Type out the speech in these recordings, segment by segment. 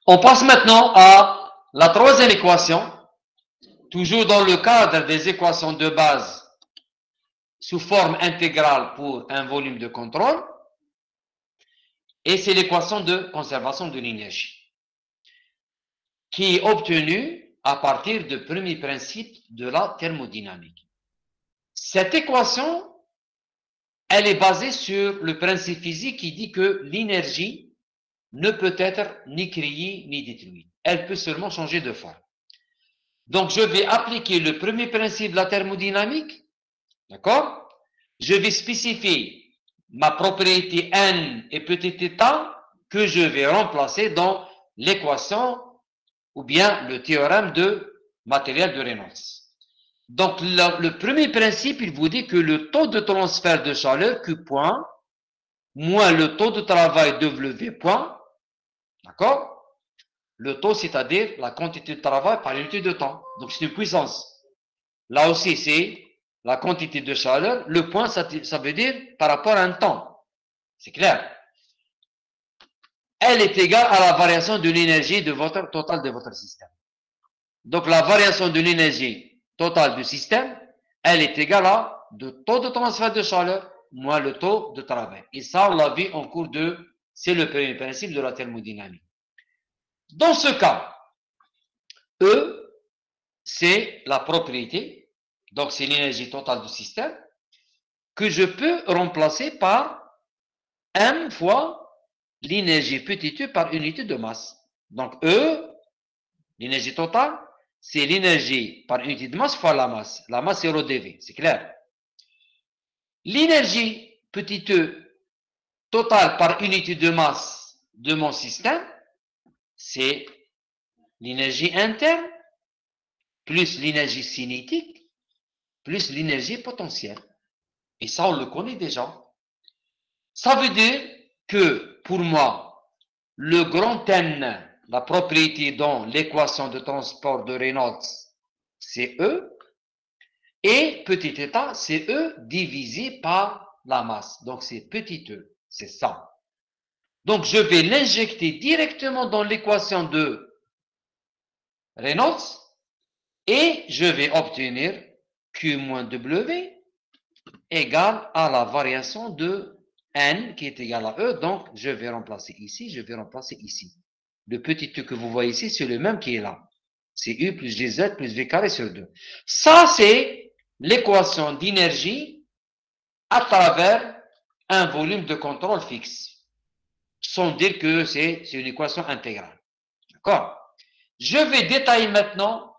On passe maintenant à la troisième équation, toujours dans le cadre des équations de base sous forme intégrale pour un volume de contrôle, et c'est l'équation de conservation de l'énergie, qui est obtenue à partir du premier principe de la thermodynamique. Cette équation, elle est basée sur le principe physique qui dit que l'énergie ne peut être ni créée ni détruite. Elle peut seulement changer de forme. Donc, je vais appliquer le premier principe de la thermodynamique, d'accord? Je vais spécifier ma propriété n et petit état que je vais remplacer dans l'équation ou bien le théorème de matériel de Reynolds. Donc, le premier principe, il vous dit que le taux de transfert de chaleur Q point moins le taux de travail W point, d'accord? Le taux, c'est-à-dire la quantité de travail par unité de temps. Donc, c'est une puissance. Là aussi, c'est la quantité de chaleur. Le point, ça veut dire par rapport à un temps. C'est clair. Elle est égale à la variation de l'énergie totale de votre système. Donc, la variation de l'énergie totale du système, elle est égale à le taux de transfert de chaleur moins le taux de travail. Et ça, on l'a vu en cours de, c'est le premier principe de la thermodynamique. Dans ce cas, E, c'est la propriété, donc c'est l'énergie totale du système, que je peux remplacer par M fois l'énergie petit e par unité de masse. Donc E, l'énergie totale, c'est l'énergie par unité de masse fois la masse. La masse, c'est rho dV, c'est clair. L'énergie petit e totale par unité de masse de mon système, c'est l'énergie interne plus l'énergie cinétique plus l'énergie potentielle. Et ça, on le connaît déjà. Ça veut dire que pour moi, le grand N, la propriété dans l'équation de transport de Reynolds, c'est E, et petit état, c'est E divisé par la masse. Donc, c'est petit e, c'est ça. Donc, je vais l'injecter directement dans l'équation de Reynolds, et je vais obtenir Q moins W égale à la variation de N qui est égale à E. Donc, je vais remplacer ici, je vais remplacer ici. Le petit e que vous voyez ici, c'est le même qui est là. C'est U plus GZ plus V carré sur 2. Ça, c'est l'équation d'énergie à travers un volume de contrôle fixe. Sans dire que c'est une équation intégrale. D'accord? Je vais détailler maintenant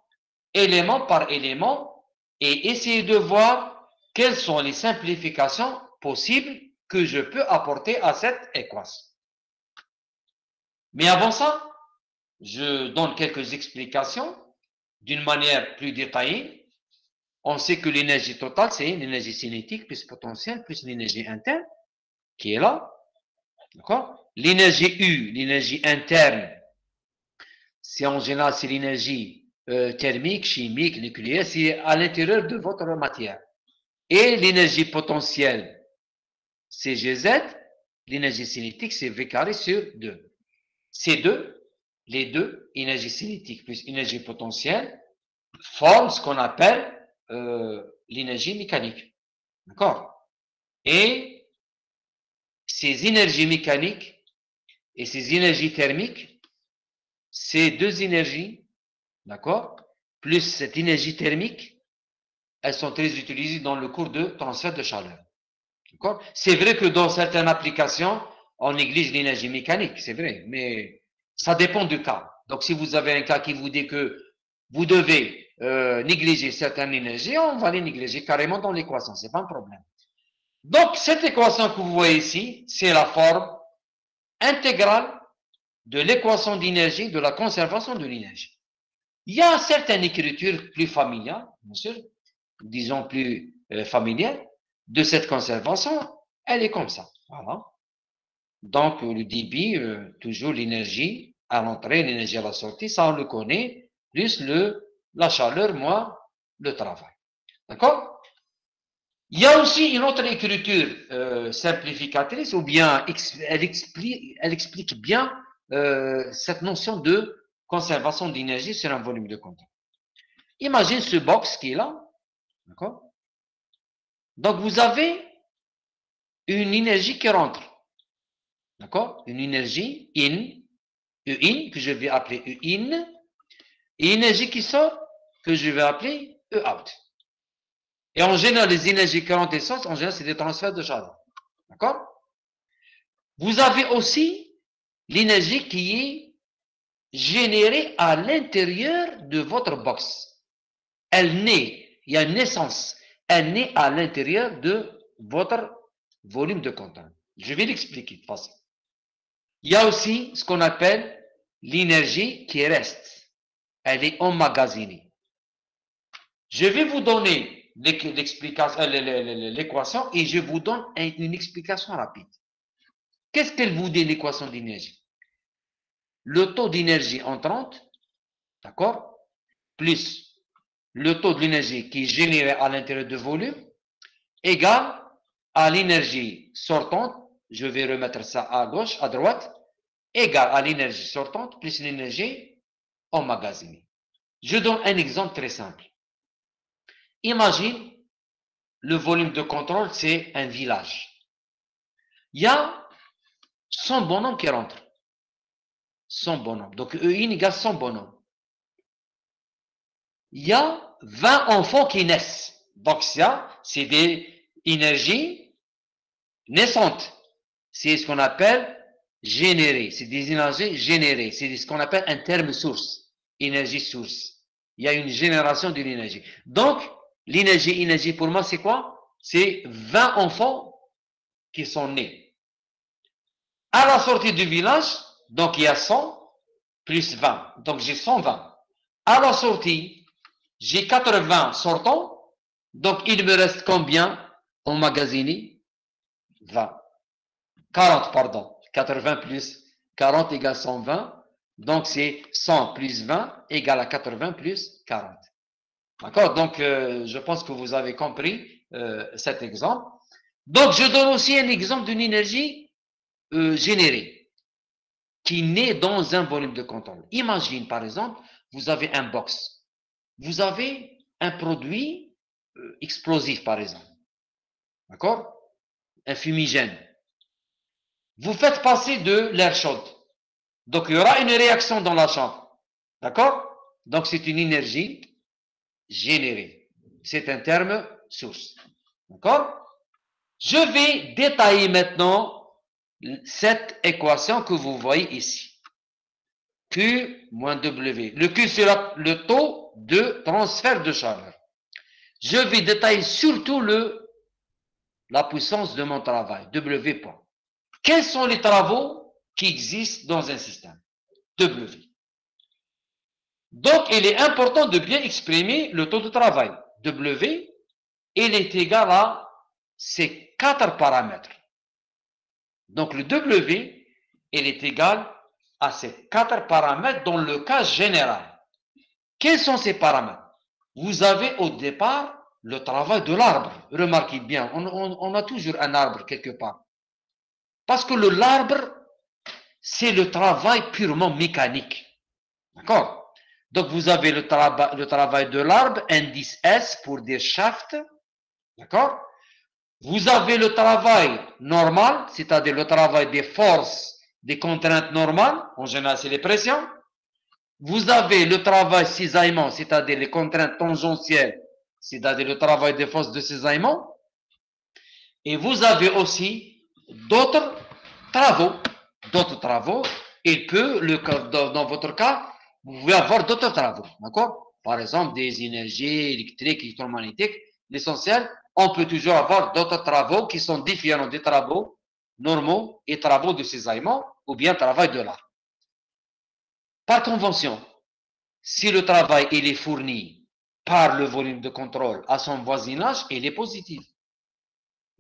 élément par élément et essayer de voir quelles sont les simplifications possibles que je peux apporter à cette équation. Mais avant ça, je donne quelques explications d'une manière plus détaillée. On sait que l'énergie totale, c'est l'énergie cinétique plus potentielle plus l'énergie interne qui est là. D'accord? L'énergie U, l'énergie interne, c'est en général c'est l'énergie thermique, chimique, nucléaire, c'est à l'intérieur de votre matière. Et l'énergie potentielle, c'est Gz, l'énergie cinétique, c'est V carré sur 2. Ces deux, les deux, énergie cinétique plus énergie potentielle, forment ce qu'on appelle l'énergie mécanique. D'accord? Et ces énergies mécaniques et ces énergies thermiques, ces deux énergies, d'accord, plus cette énergie thermique, elles sont très utilisées dans le cours de transfert de chaleur. D'accord? C'est vrai que dans certaines applications, on néglige l'énergie mécanique, c'est vrai, mais ça dépend du cas. Donc, si vous avez un cas qui vous dit que vous devez négliger certaines énergies, on va les négliger carrément dans l'équation, c'est pas un problème. Donc, cette équation que vous voyez ici, c'est la forme intégrale de l'équation d'énergie, de la conservation de l'énergie. Il y a certaines écritures plus familières, bien sûr, disons plus familières, de cette conservation, elle est comme ça. Voilà. Donc, le débit, toujours l'énergie à l'entrée, l'énergie à la sortie, ça on le connaît, plus la chaleur, moins le travail. D'accord? Il y a aussi une autre écriture simplificatrice, ou bien elle explique bien cette notion de conservation d'énergie sur un volume de contrôle. Imagine ce box qui est là. D'accord? Donc, vous avez une énergie qui rentre. D'accord? Une énergie in, E-in, que je vais appeler E-in, et une énergie qui sort, que je vais appeler E-out. Et en général, les énergies qui rentrent et sortent, en général, c'est des transferts de chaleur. D'accord? Vous avez aussi l'énergie qui est générée à l'intérieur de votre box. Elle naît, il y a une naissance, elle naît à l'intérieur de votre volume de contact. Je vais l'expliquer de façon. Il y a aussi ce qu'on appelle l'énergie qui reste. Elle est emmagasinée. Je vais vous donner l'équation et je vous donne une explication rapide. Qu'est-ce qu'elle vous dit, l'équation d'énergie? Le taux d'énergie entrante, d'accord, plus le taux de l'énergie qui est généré à l'intérieur du volume, égale à l'énergie sortante, je vais remettre ça à gauche, à droite, égale à l'énergie sortante plus l'énergie emmagasinée. Je donne un exemple très simple. Imagine, le volume de contrôle, c'est un village. Il y a 100 bonhommes qui rentrent. 100 bonhommes. Donc, E1 égale 100 bonhommes. Il y a 20 enfants qui naissent. Donc, ça, c'est des énergies naissantes. C'est ce qu'on appelle générées. C'est des énergies générées. C'est ce qu'on appelle un terme source. Énergie source. Il y a une génération d'une énergie. Donc, l'énergie pour moi, c'est quoi? C'est 20 enfants qui sont nés. À la sortie du village, donc il y a 100 plus 20. Donc j'ai 120. À la sortie, j'ai 80 sortants. Donc il me reste combien emmagasiné? 20. 40, pardon. 80 plus 40 égale 120. Donc c'est 100 plus 20 égale à 80 plus 40. D'accord? Donc je pense que vous avez compris cet exemple. Donc je donne aussi un exemple d'une énergie générée qui naît dans un volume de contrôle. Imagine par exemple, vous avez un box. Vous avez un produit explosif par exemple. D'accord? Un fumigène. Vous faites passer de l'air chaud. Donc il y aura une réaction dans la chambre. D'accord? Donc c'est une énergie générée. C'est un terme source. D'accord? Je vais détailler maintenant cette équation que vous voyez ici. Q moins W. Le Q sera le taux de transfert de chaleur. Je vais détailler surtout la puissance de mon travail, W point. Quels sont les travaux qui existent dans un système? W. Donc, il est important de bien exprimer le taux de travail. W, il est égal à ces 4 paramètres. Donc, le W, il est égal à ces 4 paramètres dans le cas général. Quels sont ces paramètres? Vous avez au départ le travail de l'arbre. Remarquez bien, on a toujours un arbre quelque part. Parce que l'arbre, c'est le travail purement mécanique. D'accord? Donc, vous avez le travail de l'arbre, indice S pour des shafts. D'accord? Vous avez le travail normal, c'est-à-dire le travail des forces, des contraintes normales. En général, c'est les pressions. Vous avez le travail cisaillement, c'est-à-dire les contraintes tangentielles, c'est-à-dire le travail des forces de cisaillement. Et vous avez aussi d'autres travaux. D'autres travaux. Et que, dans votre cas, vous pouvez avoir d'autres travaux. D'accord? Par exemple, des énergies électriques, électromagnétiques. L'essentiel, on peut toujours avoir d'autres travaux qui sont différents des travaux normaux et travaux de cisaillement ou bien travail de l'art. Par convention, si le travail il est fourni par le volume de contrôle à son voisinage, il est positif.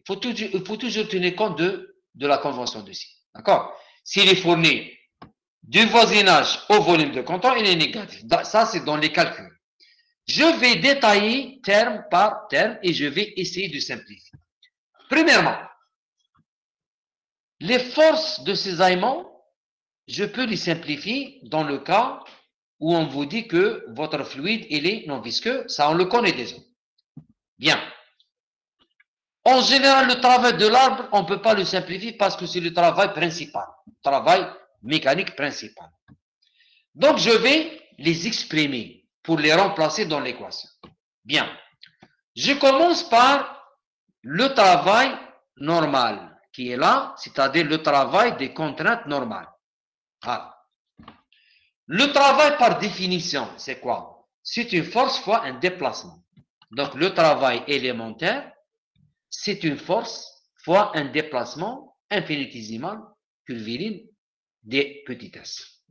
Il faut toujours tenir compte de la convention dessus. D'accord? S'il est fourni du voisinage au volume de contrôle, il est négatif. Ça, c'est dans les calculs. Je vais détailler terme par terme et je vais essayer de simplifier. Premièrement, les forces de cisaillement je peux les simplifier dans le cas où on vous dit que votre fluide, il est non visqueux. Ça, on le connaît déjà. Bien. En général, le travail de l'arbre, on ne peut pas le simplifier parce que c'est le travail principal, travail mécanique principal. Donc, je vais les exprimer pour les remplacer dans l'équation. Bien. Je commence par le travail normal qui est là, c'est-à-dire le travail des contraintes normales. Voilà. Le travail par définition, c'est quoi? C'est une force fois un déplacement. Donc, le travail élémentaire, c'est une force fois un déplacement infinitésimal curviligne des petitesses.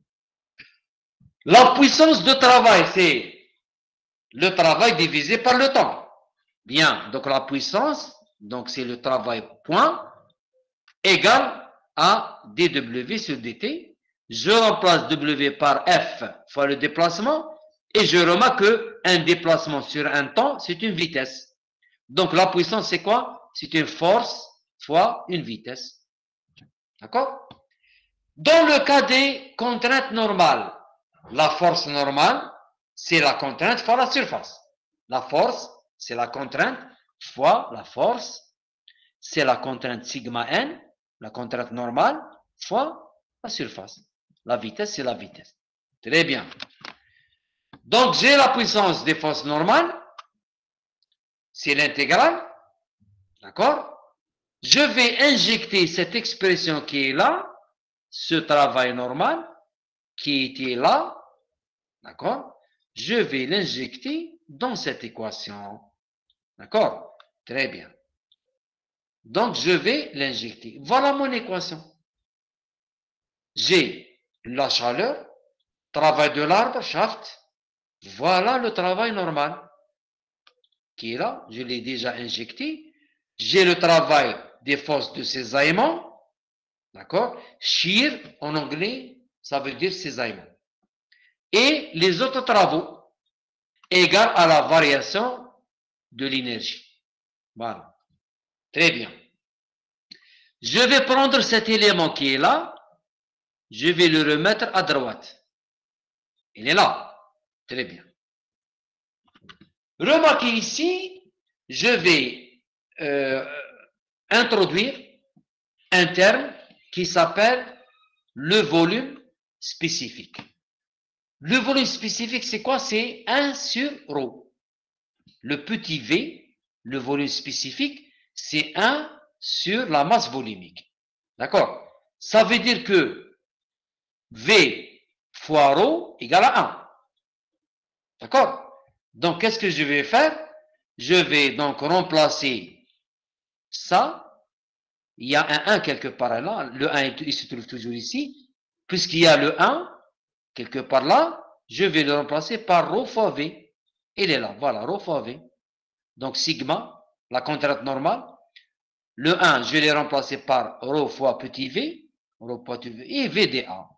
La puissance de travail, c'est le travail divisé par le temps. Bien, donc la puissance, donc c'est le travail point, égal à dW sur dt. Je remplace W par F fois le déplacement et je remarque qu'un déplacement sur un temps, c'est une vitesse. Donc la puissance, c'est quoi? C'est une force fois une vitesse. D'accord? Dans le cas des contraintes normales, la force normale, c'est la contrainte fois la surface. La force, c'est la contrainte fois la force, c'est la contrainte sigma n, la contrainte normale, fois la surface. La vitesse, c'est la vitesse. Très bien. Donc, j'ai la puissance des forces normales, c'est l'intégrale, d'accord? Je vais injecter cette expression qui est là, ce travail normal, qui était là, d'accord? Je vais l'injecter dans cette équation. D'accord? Très bien. Donc, je vais l'injecter. Voilà mon équation. J'ai la chaleur, travail de l'arbre, shaft. Voilà le travail normal qui est là. Je l'ai déjà injecté. J'ai le travail des forces de cisaillement. D'accord? Shear, en anglais, ça veut dire cisaillement. Et les autres travaux égaux à la variation de l'énergie. Voilà. Très bien. Je vais prendre cet élément qui est là. Je vais le remettre à droite. Il est là. Très bien. Remarquez ici, je vais introduire un terme qui s'appelle le volume spécifique. Le volume spécifique, c'est quoi? C'est 1 sur ρ. Le petit v, le volume spécifique, c'est 1 sur la masse volumique. D'accord? Ça veut dire que v fois ρ égale à 1. D'accord? Donc, qu'est-ce que je vais faire? Je vais donc remplacer ça. Il y a un 1 quelque part là. Le 1, il se trouve toujours ici. Puisqu'il y a le 1, quelque part là, je vais le remplacer par ρ fois V. Il est là. Voilà, ρ fois V. Donc, sigma, la contrainte normale. Le 1, je l'ai remplacé par ρ fois petit v. Ρ fois petit v. Et VDA.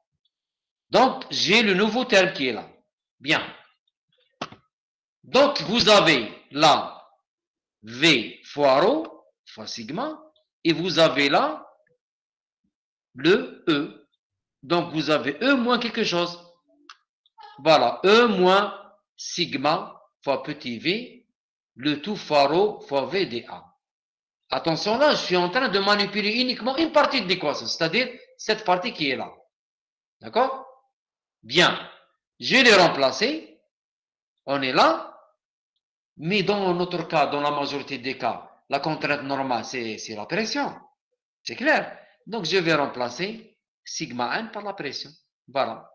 Donc, j'ai le nouveau terme qui est là. Bien. Donc, vous avez là V fois ρ fois sigma. Et vous avez là le E. Donc, vous avez E moins quelque chose. Voilà, E moins sigma fois petit v, le tout fois ρ fois VDA. Attention là, je suis en train de manipuler uniquement une partie de l'équation, c'est-à-dire cette partie qui est là. D'accord? Bien. Je l'ai remplacé. On est là. Mais dans notre cas, dans la majorité des cas, la contrainte normale, c'est la pression. C'est clair? Donc, je vais remplacer sigma n par la pression. Voilà.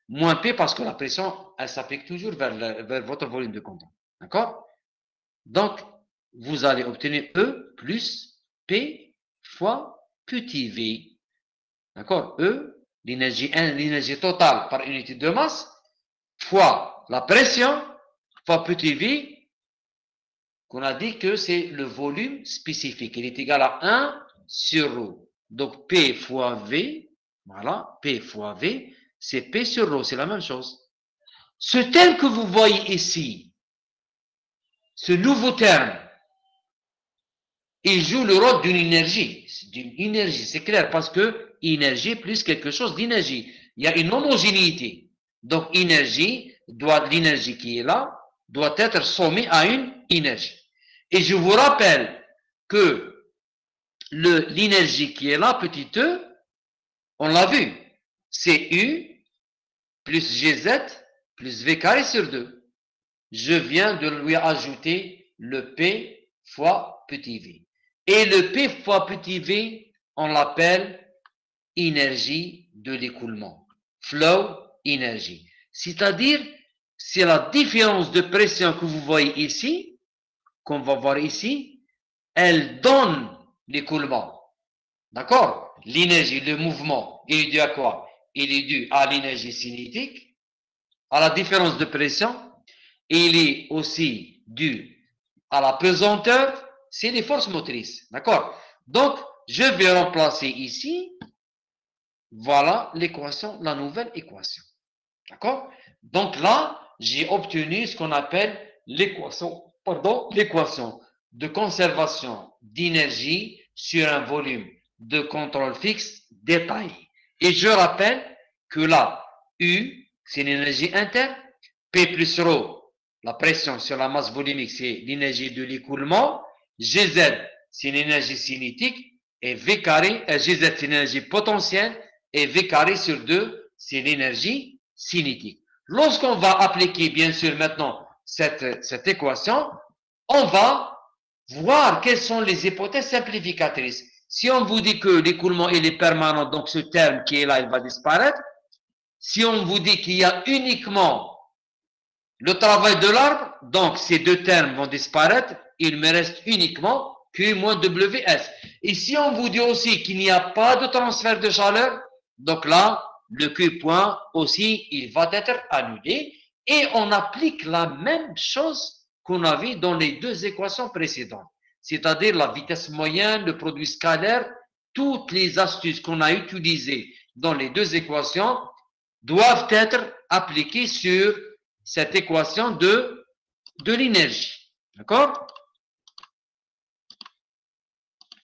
Moins P parce que la pression, elle s'applique toujours vers votre volume de contact. D'accord? Donc, vous allez obtenir E plus P fois petit v. D'accord? E, l'énergie totale par unité de masse, fois la pression, fois petit v, qu'on a dit que c'est le volume spécifique. Il est égal à 1 sur ρ. Donc, P fois V, voilà, P fois V, c'est P sur ρ, c'est la même chose. Ce terme que vous voyez ici, ce nouveau terme, il joue le rôle d'une énergie. D'une énergie, c'est clair, parce que énergie plus quelque chose d'énergie. Il y a une homogénéité. Donc, l'énergie qui est là, doit être sommée à une énergie. Et je vous rappelle que l'énergie qui est là, petit e, on l'a vu, c'est U plus GZ plus V carré sur 2. Je viens de lui ajouter le P fois petit v. Et le P fois petit v, on l'appelle énergie de l'écoulement. Flow énergie. C'est-à-dire, c'est la différence de pression que vous voyez ici, qu'on va voir ici, elle donne l'écoulement. D'accord? L'énergie, le mouvement, il est dû à quoi? Il est dû à l'énergie cinétique, à la différence de pression, et il est aussi dû à la pesanteur, c'est les forces motrices. D'accord? Donc, je vais remplacer ici, voilà l'équation, la nouvelle équation. D'accord? Donc là, j'ai obtenu ce qu'on appelle l'équation de conservation d'énergie sur un volume de contrôle fixe détaillé. Et je rappelle que là, U, c'est l'énergie interne, P plus ρ, la pression sur la masse volumique, c'est l'énergie de l'écoulement, Gz, c'est l'énergie cinétique, et V carré, Gz, c'est l'énergie potentielle, et V carré sur 2, c'est l'énergie cinétique. Lorsqu'on va appliquer, bien sûr, maintenant cette équation, on va voir quelles sont les hypothèses simplificatrices. Si on vous dit que l'écoulement il est permanent, donc ce terme qui est là, il va disparaître. Si on vous dit qu'il y a uniquement le travail de l'arbre, donc ces deux termes vont disparaître, il me reste uniquement Q moins WS. Et si on vous dit aussi qu'il n'y a pas de transfert de chaleur, donc là, le Q point aussi, il va être annulé et on applique la même chose qu'on a vu dans les deux équations précédentes. C'est-à-dire la vitesse moyenne, le produit scalaire, toutes les astuces qu'on a utilisées dans les deux équations doivent être appliquées sur cette équation de l'énergie. D'accord?